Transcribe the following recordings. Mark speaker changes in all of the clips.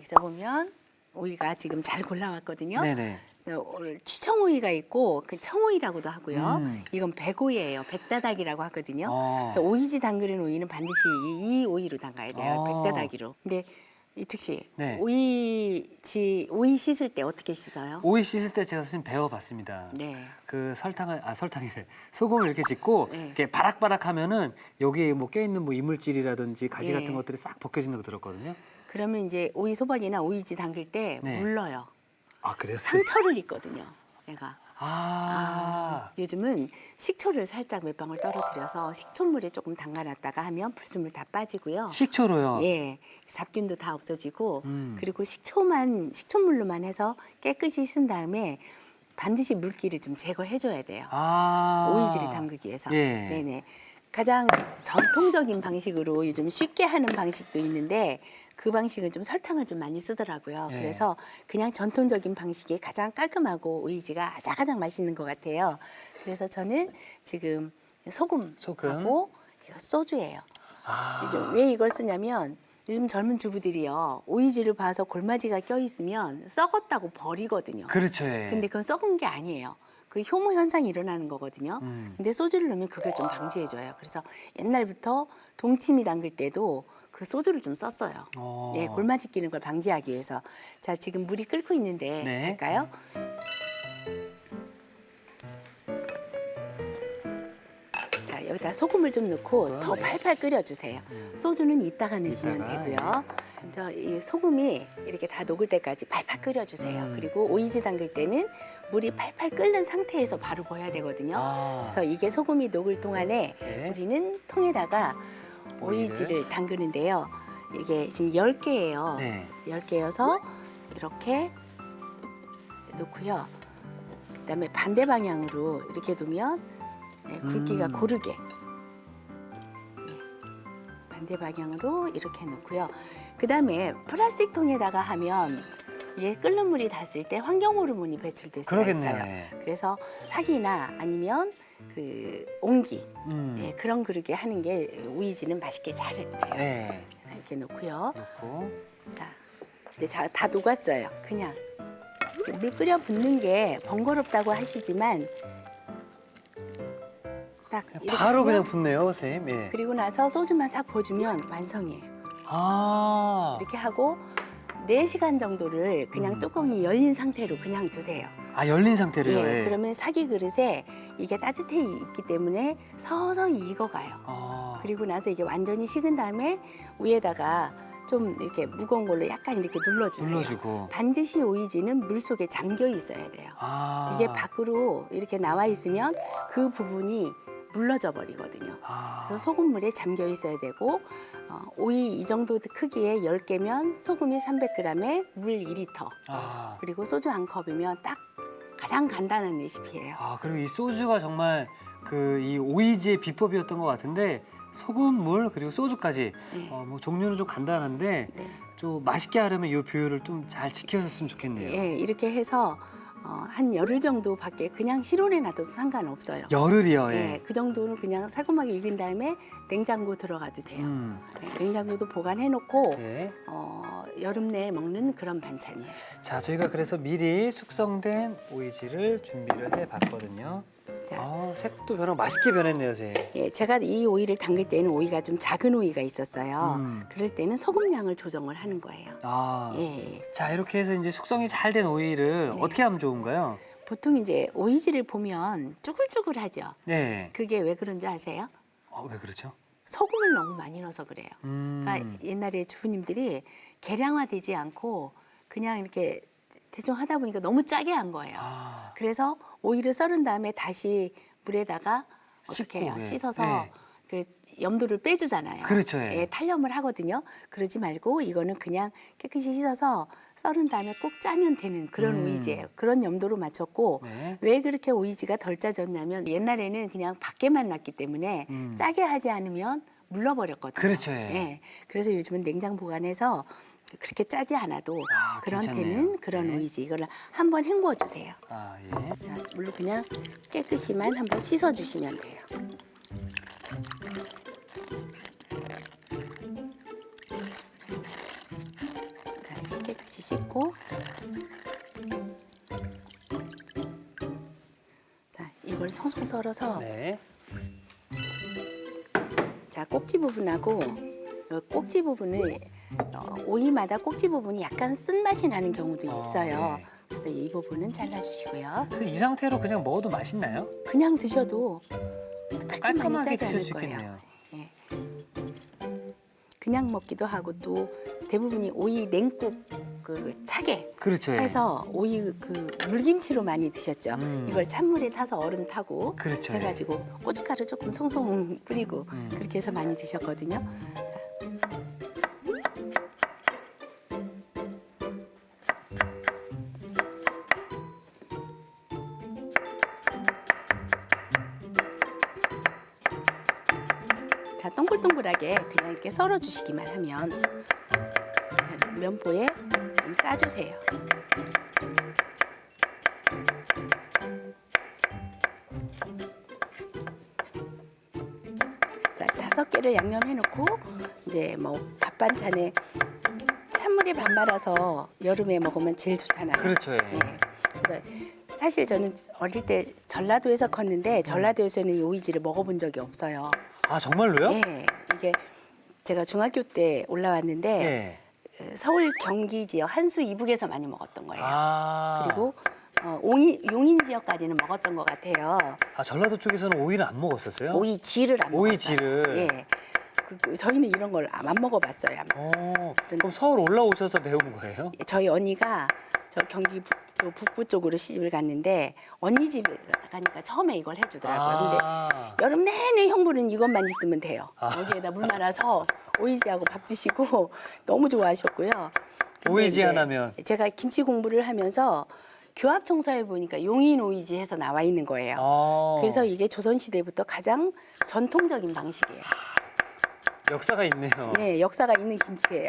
Speaker 1: 여기서 보면 오이가 지금 잘 골라왔거든요.
Speaker 2: 네네.
Speaker 1: 오늘 취청오이가 있고 그 청오이라고도 하고요. 이건 백오이예요. 백다닥이라고 하거든요. 그래서 오이지 담그는 오이는 반드시 이 오이로 담가야 돼요. 백다닥이로. 근데 이특 씨,
Speaker 2: 네.
Speaker 1: 오이 씻을 때 어떻게 씻어요?
Speaker 2: 오이 씻을 때 제가 선생님 배워봤습니다.
Speaker 1: 네.
Speaker 2: 그 설탕이래. 소금을 이렇게 짓고
Speaker 1: 네.
Speaker 2: 이렇게 바락바락하면은 여기에 뭐 껴있는 뭐 이물질이라든지 가시
Speaker 1: 네.
Speaker 2: 같은 것들이 싹 벗겨지는 거 들었거든요.
Speaker 1: 그러면 이제 오이 소박이나 오이지 담글 때
Speaker 2: 네.
Speaker 1: 물러요.
Speaker 2: 아 그래요?
Speaker 1: 상처를 입거든요. 얘가.
Speaker 2: 아.
Speaker 1: 요즘은 식초를 살짝 몇 방울 떨어뜨려서 식초물에 조금 담가놨다가 하면 불순물 다 빠지고요.
Speaker 2: 식초로요.
Speaker 1: 예, 잡균도 다 없어지고 그리고 식초물로만 해서 깨끗이 씻은 다음에 반드시 물기를 좀 제거해줘야 돼요.
Speaker 2: 아.
Speaker 1: 오이지를 담그기 위해서.
Speaker 2: 예.
Speaker 1: 네네. 가장 전통적인 방식으로 요즘 쉽게 하는 방식도 있는데 그 방식은 좀 설탕을 좀 많이 쓰더라고요.
Speaker 2: 예.
Speaker 1: 그래서 그냥 전통적인 방식이 가장 깔끔하고 오이지가 가장 맛있는 것 같아요. 그래서 저는 지금 소금하고 이거 소주예요.
Speaker 2: 아.
Speaker 1: 왜 이걸 쓰냐면 요즘 젊은 주부들이요. 오이지를 봐서 골마지가 껴있으면 썩었다고 버리거든요.
Speaker 2: 그렇죠. 예.
Speaker 1: 근데 그건 썩은 게 아니에요. 그 효모 현상이 일어나는 거거든요. 근데 소주를 넣으면 그걸 좀 방지해줘요. 그래서 옛날부터 동치미 담글 때도 그 소주를 좀 썼어요. 예, 골마지 끼는 걸 방지하기 위해서. 자, 지금 물이 끓고 있는데
Speaker 2: 네.
Speaker 1: 할까요? 자, 여기다 소금을 좀 넣고 더 팔팔 끓여주세요. 소주는 이따가 넣으시면
Speaker 2: 이따가,
Speaker 1: 되고요. 자, 이 소금이 이렇게 다 녹을 때까지 팔팔 끓여주세요. 그리고 오이지 담글 때는 물이 팔팔 끓는 상태에서 바로 부어야 되거든요. 그래서 이게 소금이 녹을 동안에
Speaker 2: 네.
Speaker 1: 우리는 통에다가 오이지를 담그는데요. 이게 지금 10개예요.
Speaker 2: 네.
Speaker 1: 10개여서 이렇게 놓고요. 그다음에 반대 방향으로 이렇게 두면 굵기가 고르게 반대 방향으로 이렇게 놓고요. 그다음에 플라스틱 통에다가 하면 이게 끓는 물이 닿았을 때 환경 호르몬이 배출될 수가
Speaker 2: 그러겠네요.
Speaker 1: 있어요.
Speaker 2: 예.
Speaker 1: 그래서 삭이나 아니면 그 옹기 그런 그릇에 하는 게 오이지는 맛있게 잘 돼요.
Speaker 2: 네.
Speaker 1: 그래서 이렇게 놓고요.
Speaker 2: 넣고.
Speaker 1: 자, 이제 다 녹았어요. 그냥 물 끓여 붓는 게 번거롭다고 하시지만 딱 이렇게
Speaker 2: 바로
Speaker 1: 하면
Speaker 2: 그냥 붓네요, 선생님. 예.
Speaker 1: 그리고 나서 소주만 싹 부어주면 완성이에요.
Speaker 2: 아.
Speaker 1: 이렇게 하고 4시간 정도를 그냥 뚜껑이 열린 상태로 그냥 두세요.
Speaker 2: 아 열린 상태로요.
Speaker 1: 예,
Speaker 2: 예.
Speaker 1: 그러면 사기 그릇에 이게 따뜻해 있기 때문에 서서히 익어가요.
Speaker 2: 아.
Speaker 1: 그리고 나서 이게 완전히 식은 다음에 위에다가 좀 이렇게 무거운 걸로 약간 이렇게 눌러주세요.
Speaker 2: 눌러주고.
Speaker 1: 반드시 오이지는 물 속에 잠겨 있어야 돼요.
Speaker 2: 아.
Speaker 1: 이게 밖으로 이렇게 나와 있으면 그 부분이 물러져 버리거든요.
Speaker 2: 아.
Speaker 1: 그래서 소금물에 잠겨 있어야 되고 오이 이 정도 크기의 10개면 소금이 300g에 물 2리터
Speaker 2: 아.
Speaker 1: 그리고 소주 1컵이면 딱 가장 간단한 레시피예요.
Speaker 2: 아 그리고 이 소주가 정말 그 이 오이지의 비법이었던 것 같은데 소금, 물 그리고 소주까지
Speaker 1: 네.
Speaker 2: 뭐 종류는 좀 간단한데
Speaker 1: 네.
Speaker 2: 좀 맛있게 하려면 이 비율을 좀 잘 지켜줬으면 좋겠네요.
Speaker 1: 예, 이렇게 해서 한 열흘 정도 밖에 그냥 실온에 놔둬도 상관없어요.
Speaker 2: 열흘이요. 예.
Speaker 1: 예, 그 정도는 그냥 살짝하게 익은 다음에 냉장고 들어가도 돼요. 예, 냉장고도 보관해놓고
Speaker 2: 예.
Speaker 1: 여름 내에 먹는 그런 반찬이에요.
Speaker 2: 자 저희가 그래서 미리 숙성된 오이지를 준비를 해봤거든요.
Speaker 1: 자,
Speaker 2: 색도 변하고 맛있게 변했네요, 선생님.
Speaker 1: 예, 제가 이 오이를 담글 때는 오이가 좀 작은 오이가 있었어요. 그럴 때는 소금량을 조정을 하는 거예요.
Speaker 2: 아.
Speaker 1: 예.
Speaker 2: 자 이렇게 해서 이제 숙성이 잘 된 오이를
Speaker 1: 네.
Speaker 2: 어떻게 하면 좋은가요?
Speaker 1: 보통 이제 오이지를 보면 쭈글쭈글하죠.
Speaker 2: 네.
Speaker 1: 그게 왜 그런지 아세요?
Speaker 2: 왜 그렇죠?
Speaker 1: 소금을 너무 많이 넣어서 그래요. 그러니까 옛날에 주부님들이 계량화되지 않고 그냥 이렇게 대충 하다 보니까 너무 짜게 한 거예요. 그래서 오이를 썰은 다음에 다시 물에다가 어떻게 해요?
Speaker 2: 씻고, 예.
Speaker 1: 씻어서
Speaker 2: 예.
Speaker 1: 그 염도를 빼주잖아요.
Speaker 2: 그렇죠, 예.
Speaker 1: 예, 탈염을 하거든요. 그러지 말고 이거는 그냥 깨끗이 씻어서 썰은 다음에 꼭 짜면 되는 그런 오이지예요. 그런 염도로 맞췄고
Speaker 2: 네.
Speaker 1: 왜 그렇게 오이지가 덜 짜졌냐면 옛날에는 그냥 밖에만 났기 때문에 짜게 하지 않으면 물러버렸거든요.
Speaker 2: 그렇죠, 예.
Speaker 1: 예. 그래서 요즘은 냉장 보관해서 그렇게 짜지 않아도 그런
Speaker 2: 괜찮네요.
Speaker 1: 때는 그런
Speaker 2: 네.
Speaker 1: 오이지 이거를 한번 헹궈 주세요.
Speaker 2: 아 예.
Speaker 1: 자, 물로 그냥 깨끗이만 한번 씻어 주시면 돼요. 자, 이렇게 깨끗이 씻고. 자, 이걸 송송 썰어서
Speaker 2: 네.
Speaker 1: 자, 꼭지 부분하고 요 꼭지 부분을 오이마다 꼭지 부분이 약간 쓴맛이 나는 경우도 있어요.
Speaker 2: 네.
Speaker 1: 그래서 이 부분은 잘라주시고요.
Speaker 2: 이 상태로 그냥 먹어도 맛있나요?
Speaker 1: 그냥 드셔도 그렇게 많이
Speaker 2: 깔끔하게
Speaker 1: 짜지
Speaker 2: 드실
Speaker 1: 않을
Speaker 2: 수
Speaker 1: 거예요.
Speaker 2: 있겠네요.
Speaker 1: 예. 그냥 먹기도 하고 또 대부분이 오이 냉국 그 차게
Speaker 2: 그렇죠. 예.
Speaker 1: 해서 오이 그 물김치로 많이 드셨죠. 이걸 찬물에 타서 얼음 타고
Speaker 2: 그렇죠, 예.
Speaker 1: 해가지고 고춧가루 조금 송송 뿌리고 그렇게 해서 많이 드셨거든요. 자. 다 동글동글하게 그냥 이렇게 썰어 주시기만 하면 면보에 좀 싸주세요. 자, 5개를 양념해 놓고 이제 뭐 밥 반찬에 찬물에 밥 말아서 여름에 먹으면 제일 좋잖아요.
Speaker 2: 그렇죠. 예.
Speaker 1: 그래서 사실 저는 어릴 때 전라도에서 컸는데 전라도에서는 이 오이지를 먹어본 적이 없어요.
Speaker 2: 아 정말로요?
Speaker 1: 예, 이게 제가 중학교 때 올라왔는데
Speaker 2: 예.
Speaker 1: 서울 경기 지역 한수 이북에서 많이 먹었던 거예요.
Speaker 2: 아.
Speaker 1: 그리고 용인 지역까지는 먹었던 것 같아요.
Speaker 2: 아 전라도 쪽에서는 오이를 안 먹었었어요?
Speaker 1: 오이지를 안 먹었어요.
Speaker 2: 오이지를.
Speaker 1: 예. 저희는 이런 걸 안 먹어봤어요.
Speaker 2: 그럼 서울 올라오셔서 배운 거예요?
Speaker 1: 저희 언니가 저 경기 북부 쪽으로 시집을 갔는데 언니 집에 가니까 처음에 이걸 해주더라고요. 근데 여름 내내 형부는 이것만 있으면 돼요. 여기에다 물 말아서 오이지하고 밥 드시고 너무 좋아하셨고요. 근데
Speaker 2: 오이지
Speaker 1: 이제
Speaker 2: 하나면.
Speaker 1: 제가 김치 공부를 하면서 교합 청사에 보니까 용인 오이지 해서 나와 있는 거예요. 그래서 이게 조선시대부터 가장 전통적인 방식이에요.
Speaker 2: 역사가 있네요.
Speaker 1: 네, 역사가 있는 김치예요.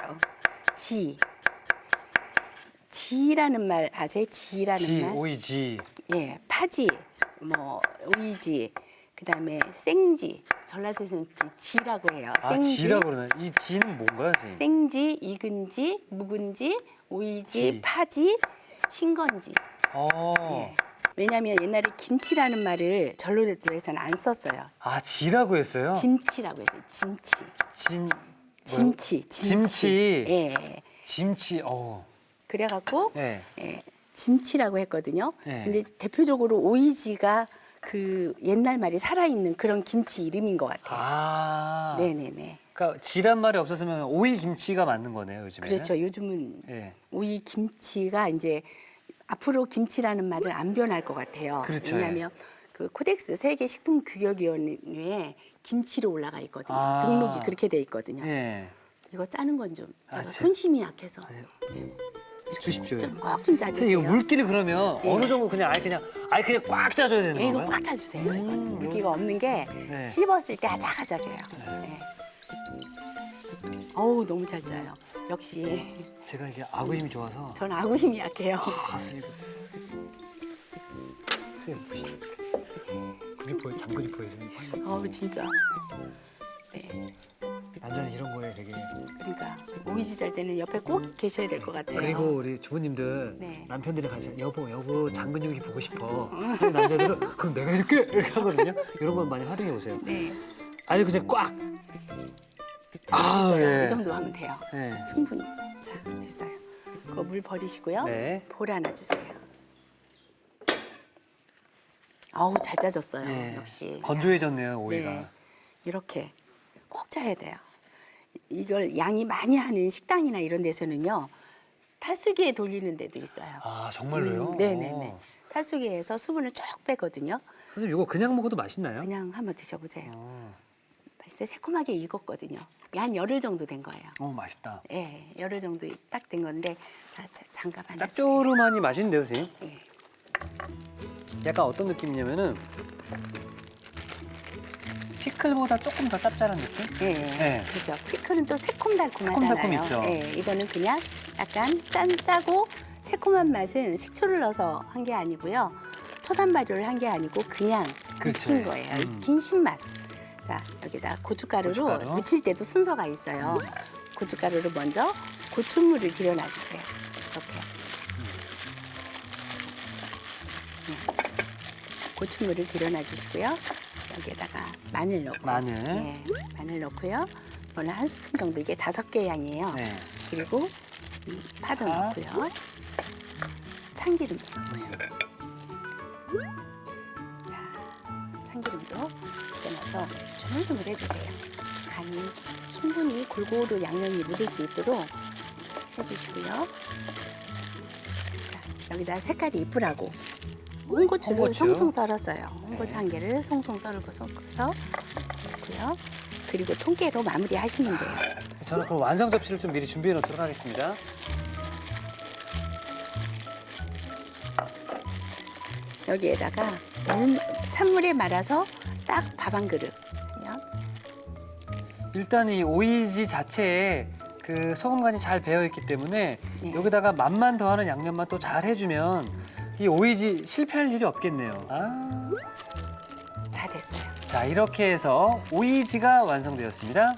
Speaker 1: 지라는 말 아세요? 지라는 말.
Speaker 2: 오이지.
Speaker 1: 예, 파지, 뭐 오이지, 그다음에 생지. 전라도에서는 지라고 해요.
Speaker 2: 아 지라고 그러나? 이 지는 뭔가요, 선생님?
Speaker 1: 생지, 익은지, 묵은지, 오이지,
Speaker 2: 지.
Speaker 1: 파지, 신건지. 예. 왜냐하면 옛날에 김치라는 말을 전라도에서는 안 썼어요.
Speaker 2: 아 지라고 했어요?
Speaker 1: 김치라고 했어요. 김치.
Speaker 2: 김치. 김치.
Speaker 1: 예.
Speaker 2: 김치.
Speaker 1: 그래갖고
Speaker 2: 네.
Speaker 1: 예, 김치라고 했거든요.
Speaker 2: 네.
Speaker 1: 근데 대표적으로 오이지가 그 옛날 말이 살아있는 그런 김치 이름인 것 같아요.
Speaker 2: 아.
Speaker 1: 네네네.
Speaker 2: 그러니까 지란 말이 없었으면 오이 김치가 맞는 거네요, 요즘에.
Speaker 1: 그렇죠. 요즘은
Speaker 2: 예.
Speaker 1: 오이 김치가 이제 앞으로 김치라는 말을 안 변할 것 같아요.
Speaker 2: 그렇죠.
Speaker 1: 왜냐하면 그 코덱스 세계 식품 규격위원회에 김치로 올라가 있거든요.
Speaker 2: 아.
Speaker 1: 등록이 그렇게 돼 있거든요.
Speaker 2: 예.
Speaker 1: 이거 짜는 건 좀 제가
Speaker 2: 제-
Speaker 1: 손심이 약해서
Speaker 2: 주십시오.
Speaker 1: 꼭좀
Speaker 2: 선생님,
Speaker 1: 짜주세요.
Speaker 2: 이거 물기를 그러면
Speaker 1: 네.
Speaker 2: 어느 정도 그냥 아예 그냥 꽉 짜줘야 되는
Speaker 1: 예, 이거
Speaker 2: 건가요?
Speaker 1: 꽉 짜주세요. 이거는 물기가 없는 게
Speaker 2: 네.
Speaker 1: 씹었을 때 아작아작해요. 네. 어우 너무 잘 짜요. 역시
Speaker 2: 제가 이게 아구 힘이 좋아서.
Speaker 1: 전 아구 힘이 약해요.
Speaker 2: 선생님 보시. 그게 보여, 장근이 보이세요?
Speaker 1: 어우 진짜. 네.
Speaker 2: 남자는 이런 거에 되게.
Speaker 1: 그러니까 오이지 짤 때는 옆에 꼭 계셔야 될 것 같아요.
Speaker 2: 그리고 우리 주부님들
Speaker 1: 네.
Speaker 2: 남편들이 가서 여보 장근육이 보고 싶어. 그럼 남자들은 그럼 내가 이렇게 하거든요. 이런 건 많이 활용해 보세요.
Speaker 1: 네.
Speaker 2: 아니 그냥 꽉.
Speaker 1: 됐어요. 이 정도 하면 돼요.
Speaker 2: 네.
Speaker 1: 충분히. 자 됐어요. 그거 물 버리시고요.
Speaker 2: 네.
Speaker 1: 볼 하나 주세요. 어우 잘 짜졌어요.
Speaker 2: 네.
Speaker 1: 역시.
Speaker 2: 건조해졌네요 오이가.
Speaker 1: 네. 이렇게 꼭 짜야 돼요. 이걸 양이 많이 하는 식당이나 이런 데서는요. 탈수기에 돌리는 데도 있어요.
Speaker 2: 아 정말로요?
Speaker 1: 네네네. 탈수기에서 수분을 쭉 빼거든요.
Speaker 2: 선생님 이거 그냥 먹어도 맛있나요?
Speaker 1: 그냥 한번 드셔보세요. 맛있어요. 새콤하게 익었거든요. 한 열흘 정도 된 거예요.
Speaker 2: 맛있다.
Speaker 1: 예, 열흘 정도 딱 된 건데 자, 장갑 하나 주세요.
Speaker 2: 짭조름하니 맛있는데요, 선생님?
Speaker 1: 예.
Speaker 2: 약간 어떤 느낌이냐면은 피클보다 조금 더 짭짤한 느낌?
Speaker 1: 예,
Speaker 2: 네.
Speaker 1: 그렇죠. 피클은 또 새콤달콤하잖아요.
Speaker 2: 새콤달콤 있죠.
Speaker 1: 예, 이거는 그냥 약간 짜고 새콤한 맛은 식초를 넣어서 한 게 아니고요. 초단 발효를 한 게 아니고 그냥
Speaker 2: 그렇죠.
Speaker 1: 익힌 거예요. 익힌 신맛. 자, 여기다 고춧가루로
Speaker 2: 고춧가루.
Speaker 1: 무칠 때도 순서가 있어요. 고춧가루를 먼저 고추물을 들여놔주세요. 이렇게. 고추물을 들여놔주시고요. 여기에다가 마늘 넣고.
Speaker 2: 마늘.
Speaker 1: 네, 마늘 넣고요. 이거는 한 스푼 정도, 이게 5개 양이에요.
Speaker 2: 네.
Speaker 1: 그리고 이 파도
Speaker 2: 파.
Speaker 1: 넣고요. 참기름도 넣고요. 자, 참기름도 넣어서 주물주물 해주세요. 간이 충분히 골고루 양념이 묻을 수 있도록 해주시고요. 자, 여기다 색깔이 이쁘라고 홍고추를
Speaker 2: 홍고추.
Speaker 1: 송송 썰었어요. 홍고추 한 개를 송송 썰어서 넣고요. 그리고 통깨로 마무리하시면 돼요.
Speaker 2: 저는 그 완성 접시를 좀 미리 준비해 놓도록 하겠습니다.
Speaker 1: 여기에다가 찬물에 말아서 딱 밥 한 그릇.
Speaker 2: 일단 이 오이지 자체에 그 소금 간이 잘 배어 있기 때문에
Speaker 1: 네.
Speaker 2: 여기다가 맛만 더하는 양념만 또 잘 해주면 이 오이지 실패할 일이 없겠네요. 아.
Speaker 1: 다 됐어요.
Speaker 2: 자, 이렇게 해서 오이지가 완성되었습니다.